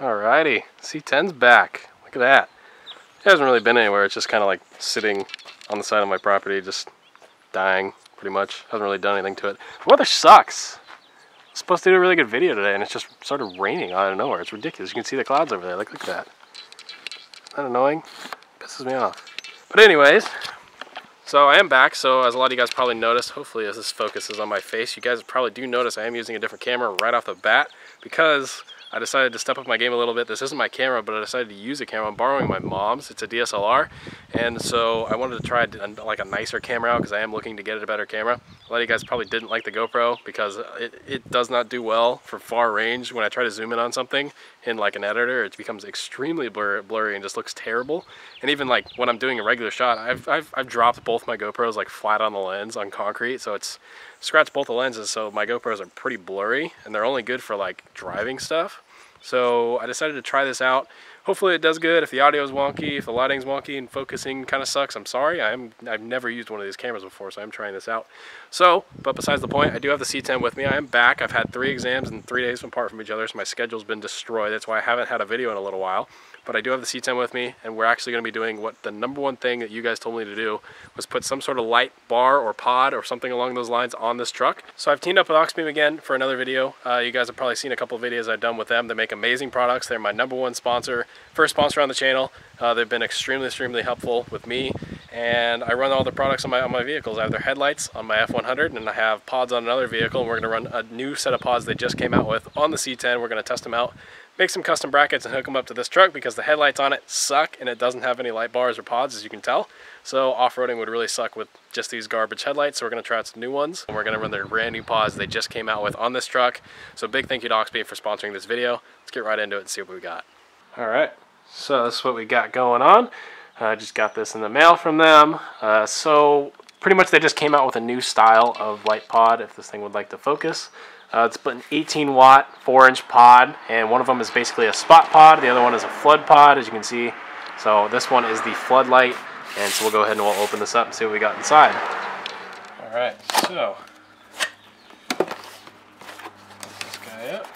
Alrighty, C10's back. Look at that. It hasn't really been anywhere. It's just kind of like sitting on the side of my property, just dying pretty much. Hasn't really done anything to it. The weather sucks. I was supposed to do a really good video today and it's just started raining out of nowhere. It's ridiculous. You can see the clouds over there. Like, look at that. Isn't that annoying? Pisses me off. But anyways, so I am back. So as a lot of you guys probably noticed, hopefully as this focuses on my face, you guys probably do notice I am using a different camera right off the bat because I decided to step up my game a little bit. This isn't my camera, but I decided to use a camera. I'm borrowing my mom's. It's a DSLR. And so I wanted to try like a nicer camera out because I am looking to get a better camera. A lot of you guys probably didn't like the GoPro because it does not do well for far range. When I try to zoom in on something in like an editor, it becomes extremely blurry and just looks terrible. And even like when I'm doing a regular shot, I've dropped both my GoPros like flat on the lens on concrete. So it's scratched both the lenses. So my GoPros are pretty blurry and they're only good for like driving stuff. So I decided to try this out. Hopefully it does good. If the audio is wonky, if the lighting's wonky and focusing kind of sucks, I'm sorry. I've never used one of these cameras before, so I'm trying this out. So, but besides the point, I do have the C10 with me. I am back. I've had 3 exams in 3 days apart from each other, so my schedule's been destroyed. That's why I haven't had a video in a little while. But I do have the C10 with me, and we're actually going to be doing what the #1 thing that you guys told me to do was put some sort of light bar or pod or something along those lines on this truck. So I've teamed up with Auxbeam again for another video. You guys have probably seen a couple of videos I've done with them. They make amazing products. They're my #1 sponsor, first sponsor on the channel. They've been extremely helpful with me, and I run all the products on my vehicles. I have their headlights on my F100, and I have pods on another vehicle, and we're going to run a new set of pods they just came out with on the C10. We're going to test them out, make some custom brackets and hook them up to this truck because the headlights on it suck and it doesn't have any light bars or pods, as you can tell. So off-roading would really suck with just these garbage headlights. So we're going to try out some new ones, and we're going to run their brand new pods they just came out with on this truck. So big thank you to Auxbeam for sponsoring this video. Let's get right into it and see what we got. All right, so this is what we got going on. I just got this in the mail from them. So pretty much they just came out with a new style of light pod, if this thing would like to focus. It's an 18-watt, 4-inch pod, and one of them is basically a spot pod. The other one is a flood pod, as you can see. So this one is the floodlight, and so we'll go ahead and we'll open this up and see what we got inside. All right, so this guy up.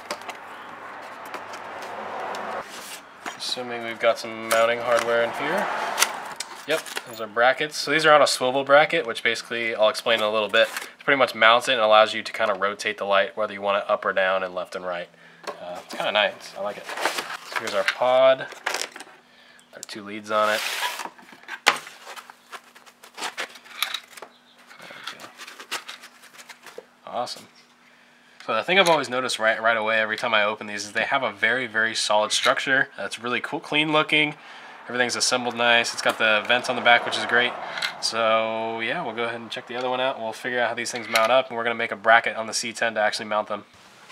Assuming we've got some mounting hardware in here. Yep, those are brackets. So these are on a swivel bracket, which basically I'll explain in a little bit. It pretty much mounts it and allows you to kind of rotate the light, whether you want it up or down and left and right. It's kind of nice. I like it. So here's our pod. There are 2 leads on it. There we go. Awesome. So the thing I've always noticed right away every time I open these is they have a very solid structure. It's really cool, clean looking. Everything's assembled nice. It's got the vents on the back, which is great. So yeah, we'll go ahead and check the other one out. We'll figure out how these things mount up, and we're gonna make a bracket on the C10 to actually mount them.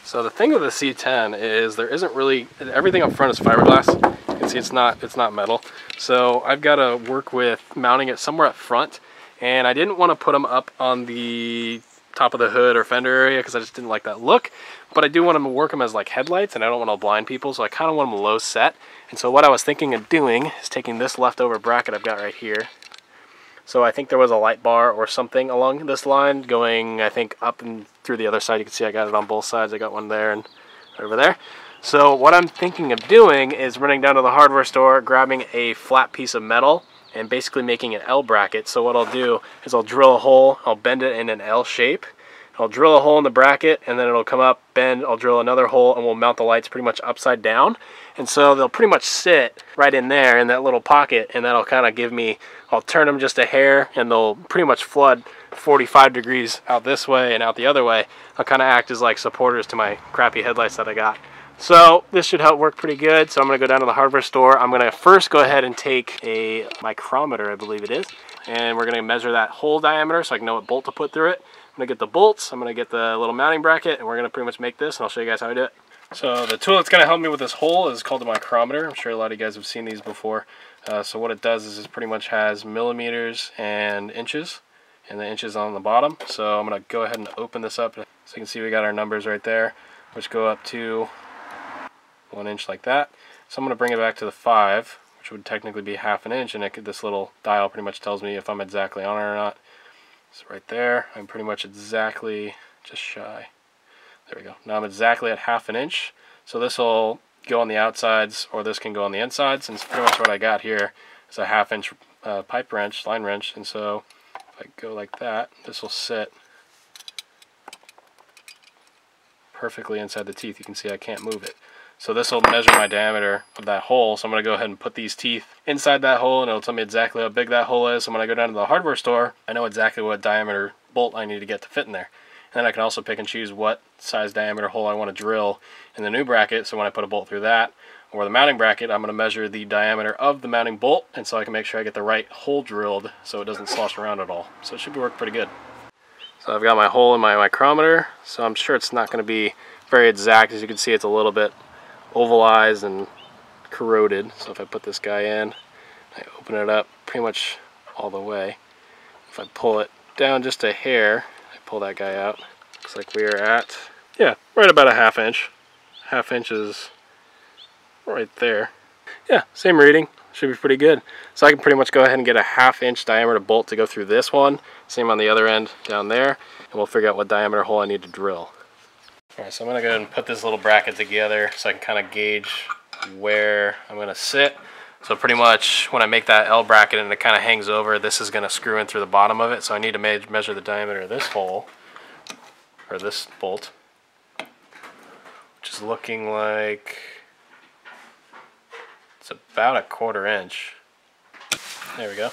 So the thing with the C10 is there isn't really, everything up front is fiberglass. You can see it's not metal. So I've got to work with mounting it somewhere up front, and I didn't want to put them up on the top of the hood or fender area because I just didn't like that look. But I do want to work them as like headlights, and I don't want to blind people, so I kind of want them low set. And so what I was thinking of doing is taking this leftover bracket I've got right here. So I think there was a light bar or something along this line going, I think, up and through the other side. You can see I got it on both sides. I got one there and over there. So what I'm thinking of doing is running down to the hardware store, grabbing a flat piece of metal, and basically making an L bracket. So what I'll do is I'll drill a hole, I'll bend it in an L shape. I'll drill a hole in the bracket, and then it'll come up, bend, I'll drill another hole, and we'll mount the lights pretty much upside down. And so they'll pretty much sit right in there in that little pocket, and that'll kind of give me, I'll turn them just a hair, and they'll pretty much flood 45 degrees out this way and out the other way. I'll kind of act as like supporters to my crappy headlights that I got. So this should help work pretty good. So I'm going to go down to the hardware store. I'm going to first go ahead and take a micrometer, I believe it is, and we're going to measure that hole diameter so I can know what bolt to put through it. I'm going to get the bolts, I'm going to get the little mounting bracket, and we're going to pretty much make this, and I'll show you guys how I do it. So the tool that's going to help me with this hole is called a micrometer. I'm sure a lot of you guys have seen these before. So what it does is it pretty much has millimeters and inches, and the inches on the bottom. So I'm going to go ahead and open this up so you can see we got our numbers right there, which go up to 1 inch like that. So I'm going to bring it back to the 5, which would technically be ½ an inch, and this little dial pretty much tells me if I'm exactly on it or not. So right there, I'm pretty much exactly just shy. There we go. Now I'm exactly at ½ an inch. So this will go on the outsides or this can go on the insides. And it's pretty much what I got here is a 1/2 inch pipe wrench, line wrench. And so if I go like that, this will sit perfectly inside the teeth. You can see I can't move it. So this will measure my diameter of that hole. So I'm going to go ahead and put these teeth inside that hole, and it'll tell me exactly how big that hole is. So when I go down to the hardware store, I know exactly what diameter bolt I need to get to fit in there. And then I can also pick and choose what size diameter hole I want to drill in the new bracket. So when I put a bolt through that, or the mounting bracket, I'm going to measure the diameter of the mounting bolt, and so I can make sure I get the right hole drilled so it doesn't slosh around at all. So it should work pretty good. So I've got my hole in my micrometer, so I'm sure it's not going to be very exact. As you can see, it's a little bit ovalized and corroded. So if I put this guy in, I open it up pretty much all the way. If I pull it down just a hair, I pull that guy out. Looks like we are at, yeah, right about a 1/2 inch. 1/2 inch is right there. Yeah, same reading. Should be pretty good. So I can pretty much go ahead and get a 1/2 inch diameter bolt to go through this one. Same on the other end down there. And we'll figure out what diameter hole I need to drill. Alright, so I'm going to go ahead and put this little bracket together so I can kind of gauge where I'm going to sit. So pretty much when I make that L bracket and it kind of hangs over, this is going to screw in through the bottom of it. So I need to measure the diameter of this hole, or this bolt, which is looking like it's about a 1/4 inch. There we go.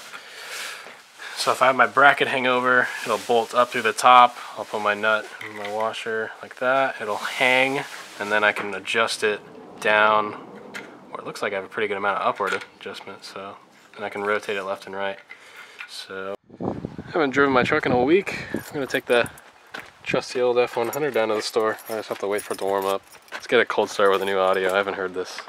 So if I have my bracket hang over, it'll bolt up through the top. I'll put my nut in my washer like that. It'll hang, and then I can adjust it down, or it looks like I have a pretty good amount of upward adjustment, so, and I can rotate it left and right. So, I haven't driven my truck in a week. I'm gonna take the trusty old F100 down to the store. I just have to wait for it to warm up. Let's get a cold start with the new audio. I haven't heard this.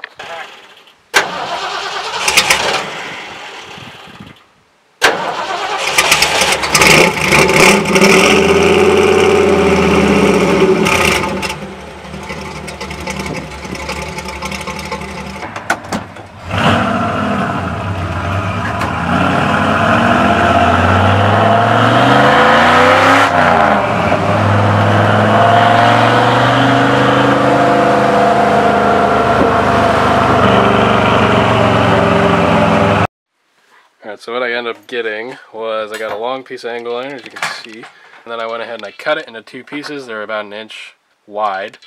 So what I ended up getting was I got a long piece of angle iron, as you can see, and then I went ahead and I cut it into 2 pieces. They're about 1 inch wide.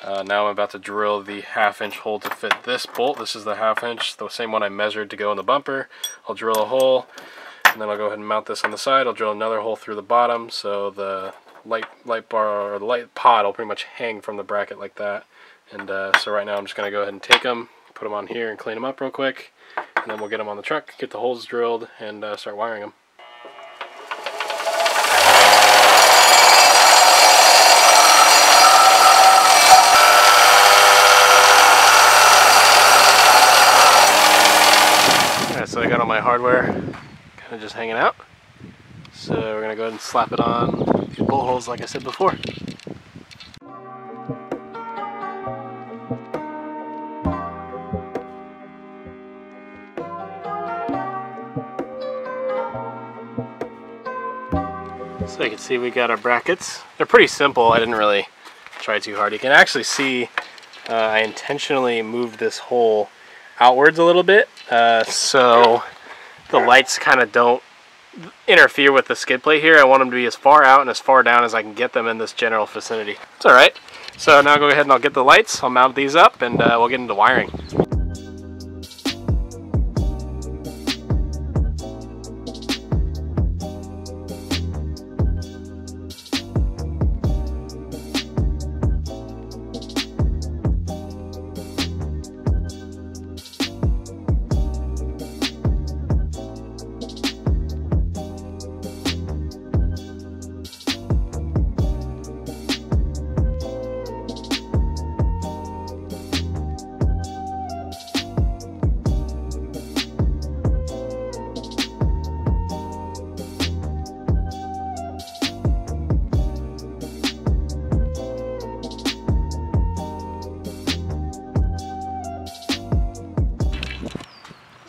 Now I'm about to drill the 1/2 inch hole to fit this bolt. This is the 1/2 inch, the same one I measured to go in the bumper. I'll drill a hole, and then I'll go ahead and mount this on the side. I'll drill another hole through the bottom, so the light bar or the light pod will pretty much hang from the bracket like that. And so right now I'm just going to go ahead and take them, put them on here, and clean them up real quick. And then we'll get them on the truck, get the holes drilled, and start wiring them. Alright, so I got all my hardware kind of just hanging out. So we're going to go ahead and slap it on these bolt holes like I said before. So you can see we got our brackets. They're pretty simple. I didn't really try too hard. You can actually see I intentionally moved this hole outwards a little bit so the lights kind of don't interfere with the skid plate here. I want them to be as far out and as far down as I can get them in this general vicinity. It's alright. So now I'll go ahead and I'll get the lights. I'll mount these up, and we'll get into wiring.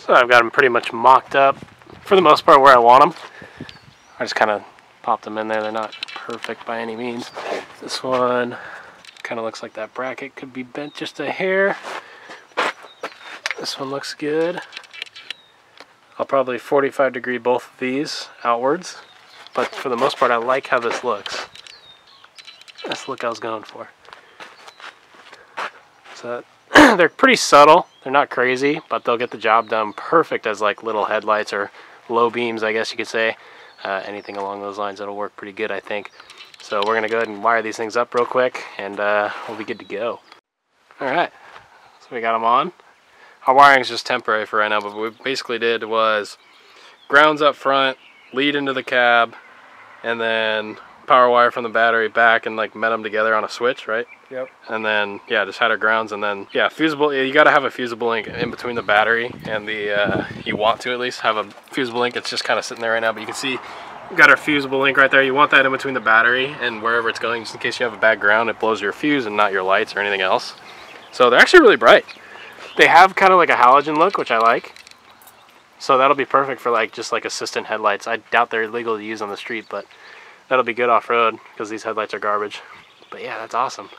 So I've got them pretty much mocked up for the most part where I want them. I just kind of popped them in there. They're not perfect by any means. This one kind of looks like that bracket could be bent just a hair. This one looks good. I'll probably 45-degree both of these outwards, but for the most part I like how this looks. That's the look I was going for. So they're pretty subtle, they're not crazy, but they'll get the job done perfect as like little headlights or low beams, I guess you could say. Anything along those lines that'll work pretty good, I think. So we're gonna go ahead and wire these things up real quick, and we'll be good to go. Alright, so we got them on. Our wiring's just temporary for right now, but what we basically did was grounds up front, lead into the cab, and then power wire from the battery back and like met them together on a switch, right? Yep. And then, yeah, just had our grounds, and then, yeah, fusible, you gotta have a fusible link in between the battery and the, you want to at least have a fusible link. It's just kind of sitting there right now, but you can see we've got our fusible link right there. You want that in between the battery and wherever it's going, just in case you have a bad ground, it blows your fuse and not your lights or anything else. So they're actually really bright. They have kind of like a halogen look, which I like. So that'll be perfect for like just like assistant headlights. I doubt they're legal to use on the street, but that'll be good off-road because these headlights are garbage. But yeah, that's awesome.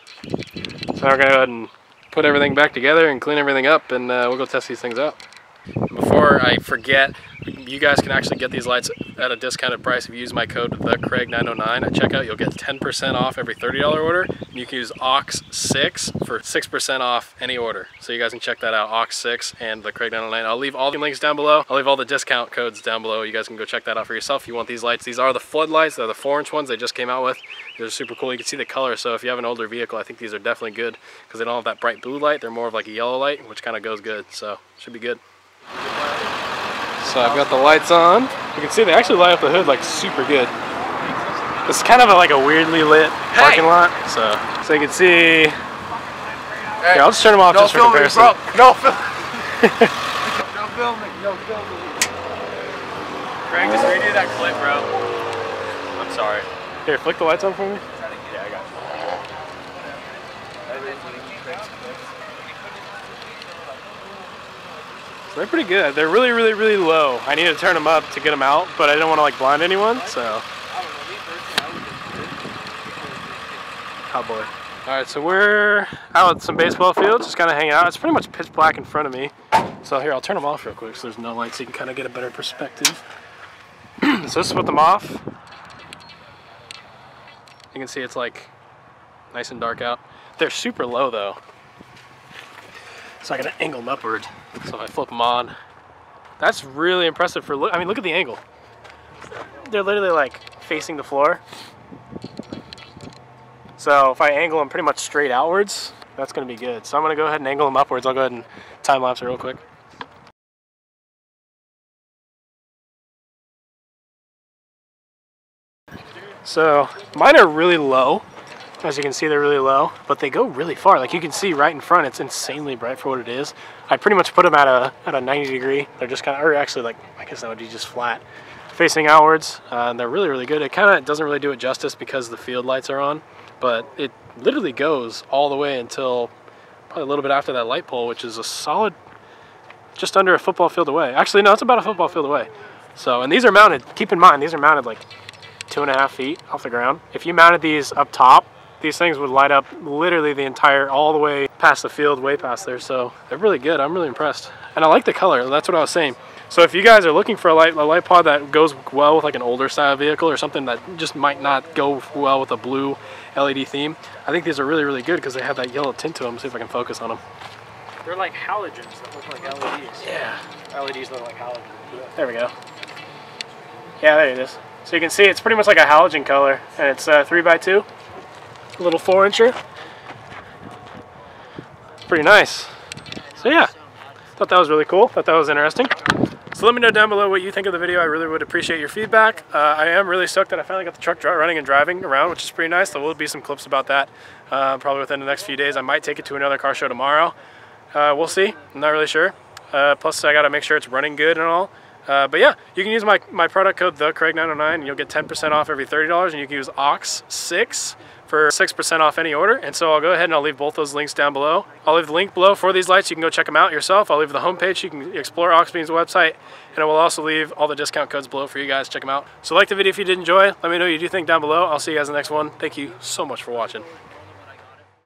So now we're gonna go ahead and put everything back together and clean everything up, and we'll go test these things out. Before I forget, you guys can actually get these lights at a discounted price. If you use my code TheCraig909 at checkout, you'll get 10% off every $30 order. And you can use Aux6 for 6% off any order. So you guys can check that out, Aux6 and TheCraig909. I'll leave all the links down below. I'll leave all the discount codes down below. You guys can go check that out for yourself if you want these lights. These are the floodlights. They're the 4-inch ones they just came out with. They're super cool. You can see the color. So if you have an older vehicle, I think these are definitely good because they don't have that bright blue light. They're more of like a yellow light, which kind of goes good. So should be good. So I've got the lights on. You can see they actually light up the hood like super good. It's kind of like a weirdly lit parking lot. So you can see. Hey, yeah, I'll just turn them off just for comparison. No film. No filming. No filming. Craig, just redo that clip, bro. I'm sorry. Here, flick the lights on for me. Yeah, I got it. So they're pretty good. They're really, really, really low. I need to turn them up to get them out, but I don't want to like blind anyone, so. Oh boy. All right, so we're out at some baseball fields, just kind of hanging out. It's pretty much pitch black in front of me. So here, I'll turn them off real quick so there's no light so you can kind of get a better perspective. So let's put them off. You can see it's like nice and dark out. They're super low though. So I gotta angle them upward. So if I flip them on, that's really impressive for, I mean, look at the angle. They're literally like facing the floor. So if I angle them pretty much straight outwards, that's gonna be good. So I'm gonna go ahead and angle them upwards. I'll go ahead and time lapse it real quick. So mine are really low. As you can see, they're really low, but they go really far. Like you can see right in front, it's insanely bright for what it is. I pretty much put them at a 90 degree. They're just kind of, or actually like, I guess that would be just flat, facing outwards. And they're really, really good. It kind of doesn't really do it justice because the field lights are on, but it literally goes all the way until probably a little bit after that light pole, which is a solid, just under a football field away. Actually, no, it's about a football field away. So, and these are mounted, keep in mind, these are mounted like 2.5 feet off the ground. If you mounted these up top, these things would light up literally the entire, all the way past the field, way past there. So they're really good. I'm really impressed. And I like the color. That's what I was saying. So if you guys are looking for a light pod that goes well with like an older style vehicle or something that just might not go well with a blue LED theme, I think these are really, really good because they have that yellow tint to them. See if I can focus on them. They're like halogens that look like LEDs. Yeah. LEDs look like halogens. There we go. Yeah, there it is. So you can see it's pretty much like a halogen color, and it's 3x2. A little 4-incher. Pretty nice. So yeah, thought that was really cool. Thought that was interesting. So let me know down below what you think of the video. I really would appreciate your feedback. I am really stoked that I finally got the truck running and driving around, which is pretty nice. There will be some clips about that probably within the next few days. I might take it to another car show tomorrow. We'll see. I'm not really sure. Plus, I got to make sure it's running good and all. But yeah, you can use my product code TheCraig909 and you'll get 10% off every $30, and you can use Aux6 for 6% off any order. And so I'll go ahead and I'll leave both those links down below. I'll leave the link below for these lights. You can go check them out yourself. I'll leave the homepage. You can explore Auxbeam's website, and I will also leave all the discount codes below for you guys. Check them out. So like the video if you did enjoy. Let me know what you do think down below. I'll see you guys in the next one. Thank you so much for watching.